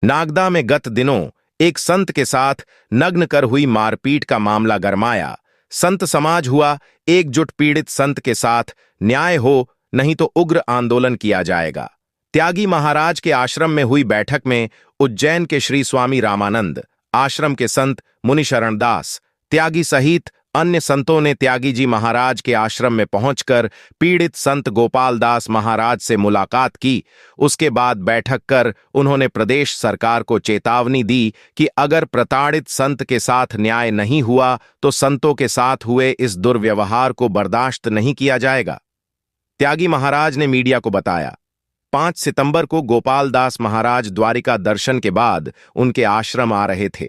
नागदा में गत दिनों एक संत के साथ नग्न कर हुई मारपीट का मामला गरमाया। संत समाज हुआ एकजुट, पीड़ित संत के साथ न्याय हो, नहीं तो उग्र आंदोलन किया जाएगा। त्यागी महाराज के आश्रम में हुई बैठक में उज्जैन के श्री स्वामी रामानंद आश्रम के संत मुनि शरणदास त्यागी सहित अन्य संतों ने त्यागी जी महाराज के आश्रम में पहुंचकर पीड़ित संत गोपाल दास महाराज से मुलाकात की। उसके बाद बैठक कर उन्होंने प्रदेश सरकार को चेतावनी दी कि अगर प्रताड़ित संत के साथ न्याय नहीं हुआ तो संतों के साथ हुए इस दुर्व्यवहार को बर्दाश्त नहीं किया जाएगा। त्यागी महाराज ने मीडिया को बताया, 5 सितंबर को गोपाल दास महाराज द्वारिका दर्शन के बाद उनके आश्रम आ रहे थे।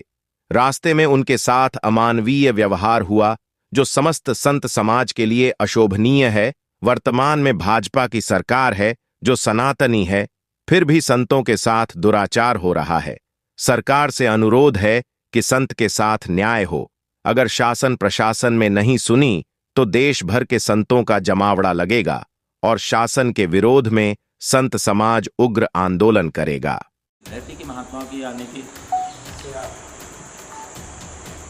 रास्ते में उनके साथ अमानवीय व्यवहार हुआ, जो समस्त संत समाज के लिए अशोभनीय है। वर्तमान में भाजपा की सरकार है जो सनातनी है, फिर भी संतों के साथ दुराचार हो रहा है। सरकार से अनुरोध है कि संत के साथ न्याय हो। अगर शासन प्रशासन में नहीं सुनी तो देश भर के संतों का जमावड़ा लगेगा और शासन के विरोध में संत समाज उग्र आंदोलन करेगा। महात्मा की आने की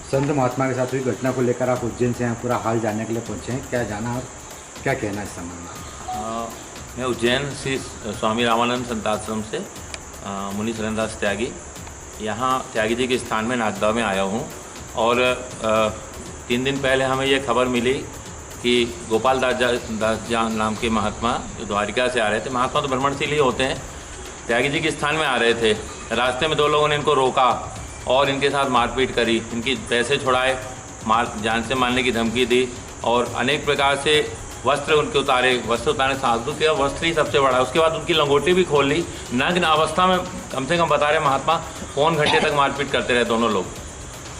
संत महात्मा के साथ हुई घटना को लेकर आप उज्जैन से यहाँ पूरा हाल जानने के लिए पहुँचे हैं, क्या जाना और क्या कहना इस संबंध में? मैं उज्जैन श्री स्वामी रामानंद संताश्रम से मुनि शरणदास त्यागी यहाँ त्यागी जी के स्थान में नागदा में आया हूँ। और 3 दिन पहले हमें ये खबर मिली कि गोपाल दास नाम के महात्मा जो द्वारिका से आ रहे थे, महात्मा तो भ्रमणशील ही होते हैं, त्यागी जी के स्थान में आ रहे थे। रास्ते में 2 लोगों ने इनको रोका और इनके साथ मारपीट करी, इनकी पैसे छुड़ाए, जान से मारने की धमकी दी और अनेक प्रकार से वस्त्र उनके उतारे। वस्त्र उतारने साधु के वस्त्र ही सबसे बड़ा, उसके बाद उनकी लंगोटी भी खोल ली। नग्न अवस्था में कम से कम बता रहे महात्मा पौन घंटे तक मारपीट करते रहे दोनों लोग।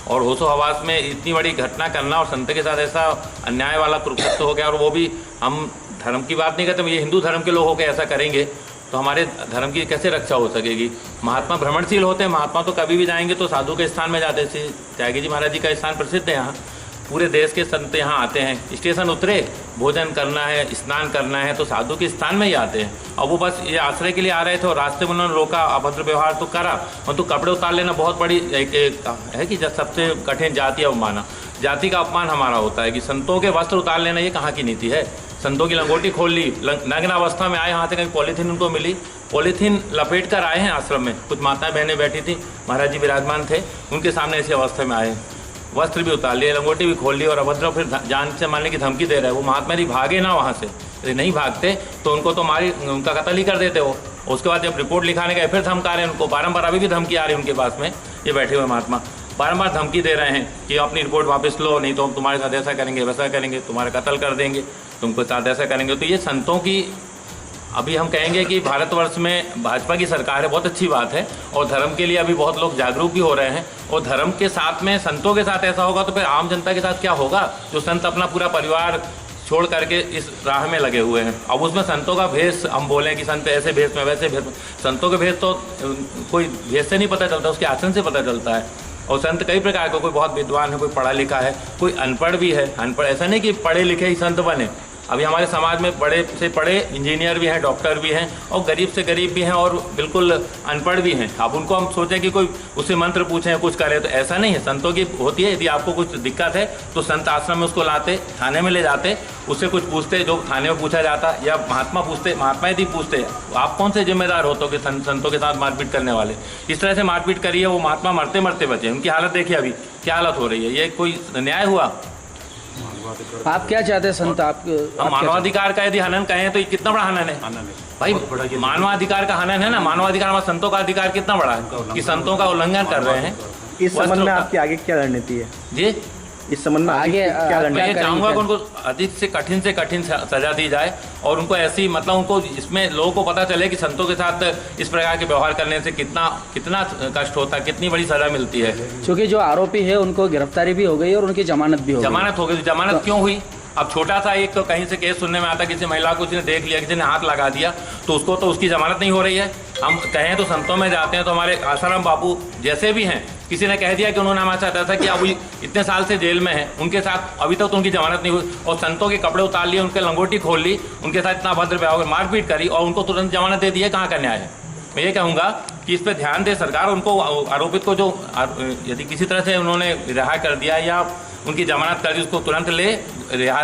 और होशो हवास में इतनी बड़ी घटना करना और संत के साथ ऐसा अन्याय वाला कुकृत्य हो गया। और वो भी हम धर्म की बात नहीं करते, ये हिंदू धर्म के लोग होकर ऐसा करेंगे तो हमारे धर्म की कैसे रक्षा हो सकेगी। महात्मा भ्रमणशील होते हैं, महात्मा तो कभी भी जाएंगे तो साधु के स्थान में जाते थे। त्यागी जी महाराज जी का स्थान प्रसिद्ध है, यहाँ पूरे देश के संत यहाँ आते हैं। स्टेशन उतरे, भोजन करना है, स्नान करना है तो साधु के स्थान में ही आते हैं। और वो बस ये आश्रय के लिए आ रहे थे और रास्ते में उन्होंने रोका, अभद्र व्यवहार तो करा। और तो कपड़े उतार लेना बहुत बड़ी एक है कि जब सबसे कठिन जाति अवमाना, जाति का अपमान हमारा होता है कि संतों के वस्त्र उतार लेना ये कहाँ की नीति है। संतों की लंगोटी खोल ली, नग्न अवस्था में आए, यहाँ से कहीं पॉलीथीन उनको मिली, पॉलीथीन लपेट कर आए हैं आश्रम में। कुछ माताएं बहनें बैठी थी, महाराज जी विराजमान थे, उनके सामने ऐसी अवस्था में आए, वस्त्र भी उतार लिए, लंगोटी भी खोल ली और अभद्र फिर जान से मारने की धमकी दे रहे हैं। वो महात्मा जी भागे ना वहाँ से, यदि नहीं भागते तो उनको तो उनका कत्ल ही कर देते वो। उसके बाद जब रिपोर्ट लिखाने गए फिर धमका रहे हैं उनको, बारंबार अभी भी धमकी आ रही है उनके पास में। ये बैठे हुए महात्मा बारंबार धमकी दे रहे हैं कि अपनी रिपोर्ट वापस लो, नहीं तो हम तुम्हारे साथ ऐसा करेंगे वैसा करेंगे, तुम्हारा कत्ल कर देंगे, तुमको साथ ऐसा करेंगे। तो ये संतों की, अभी हम कहेंगे कि भारतवर्ष में भाजपा की सरकार है, बहुत अच्छी बात है। और धर्म के लिए अभी बहुत लोग जागरूक भी हो रहे हैं। और धर्म के साथ में संतों के साथ ऐसा होगा तो फिर आम जनता के साथ क्या होगा, जो संत अपना पूरा परिवार छोड़ करके इस राह में लगे हुए हैं। अब उसमें संतों का भेष हम बोलें कि संत ऐसे भेष में वैसे भेष में, संतों के भेष तो कोई भेष से नहीं पता चलता, उसके आचरण से पता चलता है। और संत कई प्रकार के, कोई बहुत विद्वान है, कोई पढ़ा लिखा है, कोई अनपढ़ भी है। अनपढ़ ऐसा नहीं कि पढ़े लिखे ही संत बने, अभी हमारे समाज में बड़े से बड़े इंजीनियर भी हैं, डॉक्टर भी हैं और गरीब से गरीब भी हैं और बिल्कुल अनपढ़ भी हैं। अब उनको हम सोचें कि कोई उससे मंत्र पूछें कुछ करे, तो ऐसा नहीं है। संतों की होती है, यदि आपको कुछ दिक्कत है तो संत आश्रम में उसको लाते, थाने में ले जाते, उससे कुछ पूछते, जो थाने में पूछा जाता, या महात्मा पूछते, महात्मा यदि पूछते आप कौन से जिम्मेदार हो तो कि संतों के साथ मारपीट करने वाले। इस तरह से मारपीट करिए, वो महात्मा मरते मरते बचे। उनकी हालत देखिए अभी क्या हालत हो रही है, ये कोई न्याय हुआ? आप क्या चाहते हैं संत? आप मानवाधिकार का यदि हनन कहें तो ये कितना बड़ा हनन है भाई। मानवाधिकार का हनन है ना, मानवाधिकार में संतों का अधिकार कितना बड़ा है कि संतों का उल्लंघन कर रहे हैं। इस संबंध में आपकी आगे क्या रणनीति है जी? इस संबंध में आगे क्या रणनीति? मैं चाहूँगा कि उनको अधिक से कठिन सजा दी जाए और उनको ऐसी, मतलब उनको इसमें लोगों को पता चले कि संतों के साथ इस प्रकार के व्यवहार करने से कितना कष्ट होता है, कितनी बड़ी सजा मिलती है। क्योंकि जो आरोपी है उनको गिरफ्तारी भी हो गई और उनकी जमानत भी हो गई। जमानत क्यों हुई? अब छोटा सा एक तो कहीं से केस सुनने में आता, किसी महिला को किसी ने देख लिया, किसी ने हाथ लगा दिया तो उसको तो उसकी जमानत नहीं हो रही है। हम कहें तो संतों में जाते हैं तो हमारे आसाराम बापू जैसे भी हैं, किसी ने कह दिया कि उन्होंने हमारे साथ ऐसा किया, अब इतने साल से जेल में हैं, उनके साथ अभी तक तो उनकी जमानत नहीं हुई। और संतों के कपड़े उतार लिए, उनके लंगोटी खोल ली, उनके साथ इतना भद्र व्यवहार, मारपीट करी और उनको तुरंत जमानत दे दी है। कहाँ का न्याय है? मैं ये कहूँगा कि इस पर ध्यान दे सरकार, उनको आरोपित को जो यदि किसी तरह से उन्होंने रिहा कर दिया या उनकी जमानत कर दी, उसको तुरंत रिहा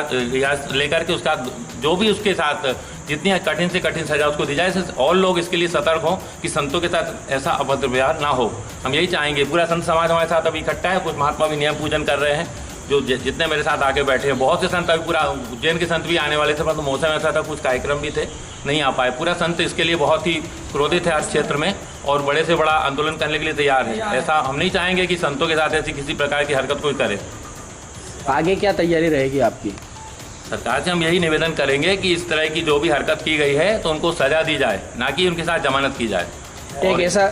लेकर के उसका जो भी उसके साथ जितनी कठिन से कठिन सजा उसको दी जाए। और लोग इसके लिए सतर्क हों कि संतों के साथ ऐसा अभद्र व्यवहार ना हो। हम यही चाहेंगे। पूरा संत समाज हमारे साथ अभी इकट्ठा है, कुछ महात्मा भी नियम पूजन कर रहे हैं, जो जितने मेरे साथ आके बैठे हैं। बहुत से संत अभी पूरा उज्जैन के संत भी आने वाले थे, परंतु मौसम ऐसा था, कुछ कार्यक्रम भी थे, नहीं आ पाए। पूरा संत इसके लिए बहुत ही क्रोधित है हर क्षेत्र में और बड़े से बड़ा आंदोलन करने के लिए तैयार है। ऐसा हम नहीं चाहेंगे कि संतों के साथ ऐसी किसी प्रकार की हरकत कोई करे। आगे क्या तैयारी रहेगी आपकी? सरकार से हम यही निवेदन करेंगे कि इस तरह की जो भी हरकत की गई है तो उनको सजा दी जाए, ना कि उनके साथ जमानत की जाए।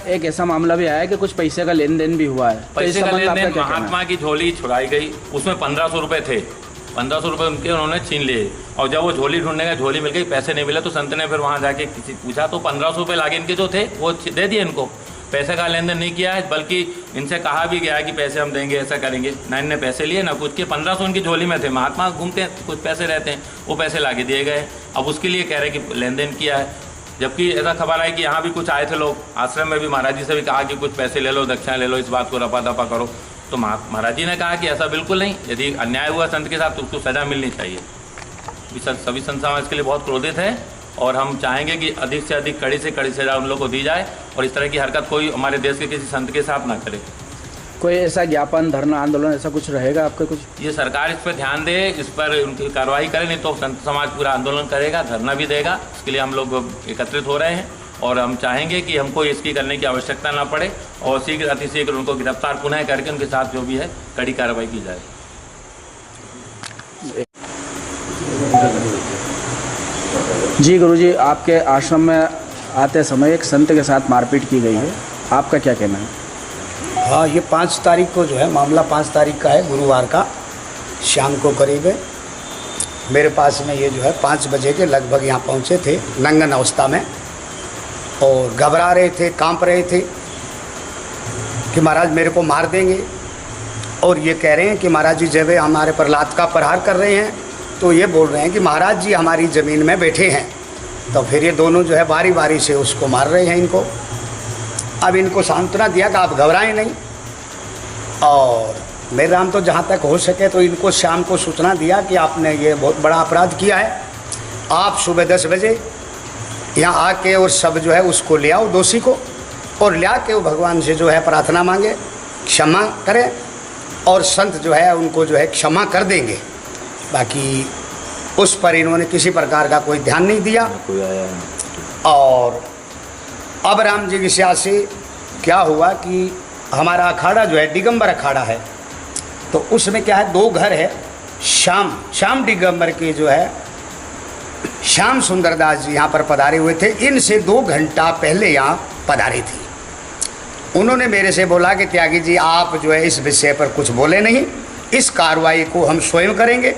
एक ऐसा मामला भी आया है कि कुछ पैसे का लेन देन भी हुआ है। पैसे का लेन देन, महात्मा की झोली छुड़ाई गई, उसमें 1500 रुपये थे। 1500 रुपये उनके उन्होंने छीन लिए और जब वो झोली ढूंढने गए, झोली मिल गई, पैसे नहीं मिले तो संत ने फिर वहाँ जाके किसी पूछा तो 1500 रुपये लागे इनके जो थे वो दे दिए इनको। पैसे का लेन देन नहीं किया है, बल्कि इनसे कहा भी गया है कि पैसे हम देंगे, ऐसा करेंगे। ना इनने पैसे लिए ना कुछ के। 1500 उनकी झोली में थे। महात्मा घूमते हैं, कुछ पैसे रहते हैं, वो पैसे लाके दिए गए। अब उसके लिए कह रहे हैं कि लेन देन किया है, जबकि ऐसा खबर आई कि यहाँ भी कुछ आए थे लोग, आश्रम में भी महाराज जी से भी कहा कि कुछ पैसे ले लो, दक्षिणा ले लो, इस बात को रफा दफा करो। तो महाराज जी ने कहा कि ऐसा बिल्कुल नहीं, यदि अन्याय हुआ संत के साथ तो उसको सजा मिलनी चाहिए। सभी संत समाज के लिए बहुत क्रोधित है और हम चाहेंगे कि अधिक से अधिक कड़ी से कड़ी सजा उन लोगों को दी जाए और इस तरह की हरकत कोई हमारे देश के किसी संत के साथ ना करे। कोई ऐसा ज्ञापन, धरना, आंदोलन ऐसा कुछ रहेगा आपका कुछ? ये सरकार इस पर ध्यान दे, इस पर उनकी कार्रवाई करे, नहीं तो संत समाज पूरा आंदोलन करेगा, धरना भी देगा। इसके लिए हम लोग एकत्रित हो रहे हैं और हम चाहेंगे कि हमको इसकी करने की आवश्यकता ना पड़े और शीघ्र अतिशीघ्र उनको गिरफ्तार पुनः करके उनके साथ जो भी है कड़ी कार्रवाई की जाए। जी गुरुजी, आपके आश्रम में आते समय एक संत के साथ मारपीट की गई है, आपका क्या कहना है? हाँ, ये 5 तारीख को जो है मामला 5 तारीख का है, गुरुवार का शाम को करीब मेरे पास में ये जो है 5 बजे के लगभग यहाँ पहुँचे थे नंगन अवस्था में और घबरा रहे थे, कांप रहे थे कि महाराज मेरे को मार देंगे। और ये कह रहे हैं कि महाराज जी जब हमारे पर लात का प्रहार कर रहे हैं तो ये बोल रहे हैं कि महाराज जी हमारी ज़मीन में बैठे हैं। तो फिर ये दोनों जो है बारी बारी से उसको मार रहे हैं इनको। अब इनको सांत्वना दिया कि आप घबराएं नहीं और मेरे राम तो जहाँ तक हो सके तो इनको शाम को सूचना दिया कि आपने ये बहुत बड़ा अपराध किया है, आप सुबह 10 बजे यहाँ आके और सब जो है उसको ले आओ, दोषी को, और ले आके वो भगवान से जो है प्रार्थना मांगे, क्षमा करें और संत जो है उनको जो है क्षमा कर देंगे। बाकी उस पर इन्होंने किसी प्रकार का कोई ध्यान नहीं दिया। और अब राम जी की सिया से क्या हुआ कि हमारा अखाड़ा जो है दिगंबर अखाड़ा है, तो उसमें क्या है 2 घर है। श्याम दिगंबर के जो है श्याम सुंदरदास जी यहाँ पर पधारे हुए थे, इनसे 2 घंटा पहले यहाँ पधारे थे। उन्होंने मेरे से बोला कि त्यागी जी आप जो है इस विषय पर कुछ बोले नहीं, इस कार्रवाई को हम स्वयं करेंगे,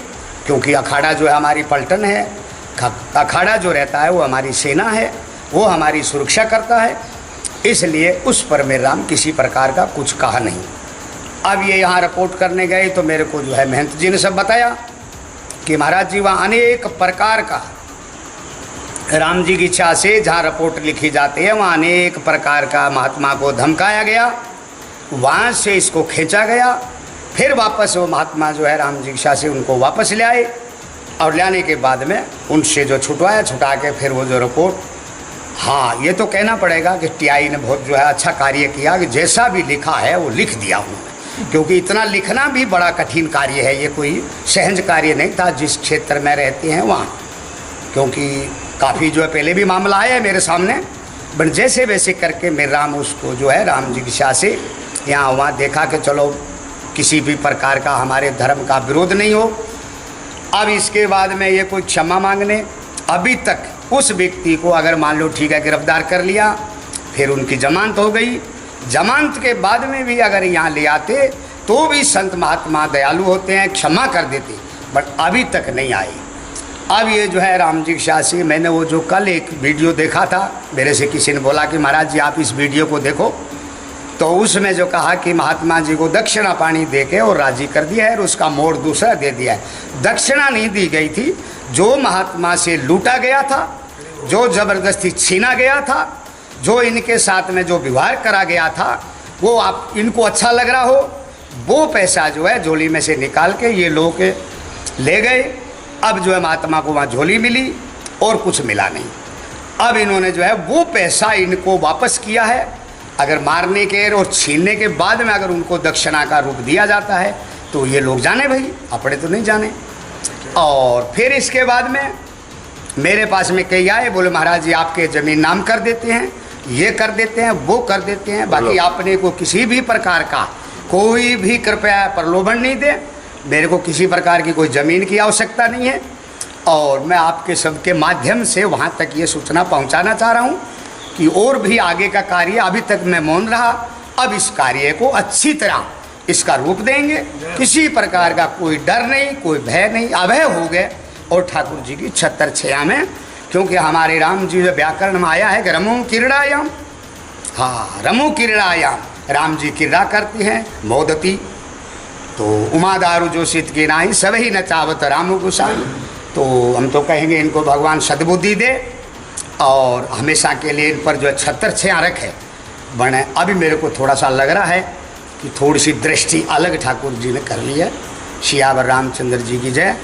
क्योंकि अखाड़ा जो है हमारी पलटन है, अखाड़ा जो रहता है वो हमारी सेना है, वो हमारी सुरक्षा करता है, इसलिए उस पर मेरे राम किसी प्रकार का कुछ कहा नहीं। अब ये यहाँ रिपोर्ट करने गए तो मेरे को जो है महंत जी ने सब बताया कि महाराज जी वहाँ अनेक प्रकार का राम जी की इच्छा से जहाँ रिपोर्ट लिखी जाती है वहाँ अनेक प्रकार का महात्मा को धमकाया गया, वहाँ से इसको खींचा गया, फिर वापस वो महात्मा जो है राम जी की इच्छा से उनको वापस ले आए और ले आने के बाद में उनसे जो छुटवाया, छुटा के फिर वो जो रिपोर्ट, हाँ ये तो कहना पड़ेगा कि टीआई ने बहुत जो है अच्छा कार्य किया कि जैसा भी लिखा है वो लिख दिया उन्होंने, क्योंकि इतना लिखना भी बड़ा कठिन कार्य है, ये कोई सहज कार्य नहीं था जिस क्षेत्र में रहते हैं वहाँ, क्योंकि काफ़ी जो है पहले भी मामला आया है मेरे सामने, बट जैसे वैसे करके मेरे राम उसको जो है राम जी की इच्छा से यहाँ वहाँ देखा कि चलो किसी भी प्रकार का हमारे धर्म का विरोध नहीं हो। अब इसके बाद में ये कोई क्षमा मांगने, अभी तक उस व्यक्ति को अगर मान लो ठीक है गिरफ्तार कर लिया, फिर उनकी जमानत हो गई, जमानत के बाद में भी अगर यहाँ ले आते तो भी संत महात्मा दयालु होते हैं, क्षमा कर देते, बट अभी तक नहीं आए। अब ये जो है राम जी की इच्छा से मैंने वो जो कल एक वीडियो देखा था, मेरे से किसी ने बोला कि महाराज जी आप इस वीडियो को देखो, तो उसमें जो कहा कि महात्मा जी को दक्षिणा पानी दे के और राजी कर दिया है और उसका मोड़ दूसरा दे दिया है। दक्षिणा नहीं दी गई थी, जो महात्मा से लूटा गया था, जो ज़बरदस्ती छीना गया था, जो इनके साथ में जो व्यवहार करा गया था वो आप इनको अच्छा लग रहा हो, वो पैसा जो है झोली में से निकाल के ये लोग ले गए। अब जो है महात्मा को वहाँ झोली मिली और कुछ मिला नहीं। अब इन्होंने जो है वो पैसा इनको वापस किया है। अगर मारने के और छीनने के बाद में अगर उनको दक्षिणा का रूप दिया जाता है तो ये लोग जाने भाई, अपने तो नहीं जाने। और फिर इसके बाद में मेरे पास में कई आए, बोले महाराज जी आपके ज़मीन नाम कर देते हैं, ये कर देते हैं, वो कर देते हैं, बाकी आपने को किसी भी प्रकार का कोई भी कृपया प्रलोभन नहीं दे, मेरे को किसी प्रकार की कोई ज़मीन की आवश्यकता नहीं है। और मैं आपके सबके माध्यम से वहाँ तक ये सूचना पहुँचाना चाह रहा हूँ कि और भी आगे का कार्य, अभी तक मैं मौन रहा, अब इस कार्य को अच्छी तरह इसका रूप देंगे। किसी प्रकार का कोई डर नहीं, कोई भय नहीं, अभय हो गए। और ठाकुर जी की छत्तर छया में, क्योंकि हमारे राम जी व्याकरण में आया है कि रमो क्रीड़ायाम, हाँ रमो क्रीड़ायाम, राम जी क्रीड़ा करती हैं मोदती। तो उमा दारू जो सिद्ध की नाही सभी नचावत राम गोसाई। तो हम तो कहेंगे इनको भगवान सद्बुद्धि दे और हमेशा के लिए इन पर जो है छत्तर छया रखे बने। अभी मेरे को थोड़ा सा लग रहा है कि थोड़ी सी दृष्टि अलग ठाकुर जी ने कर ली है। सियावर रामचंद्र जी की जय।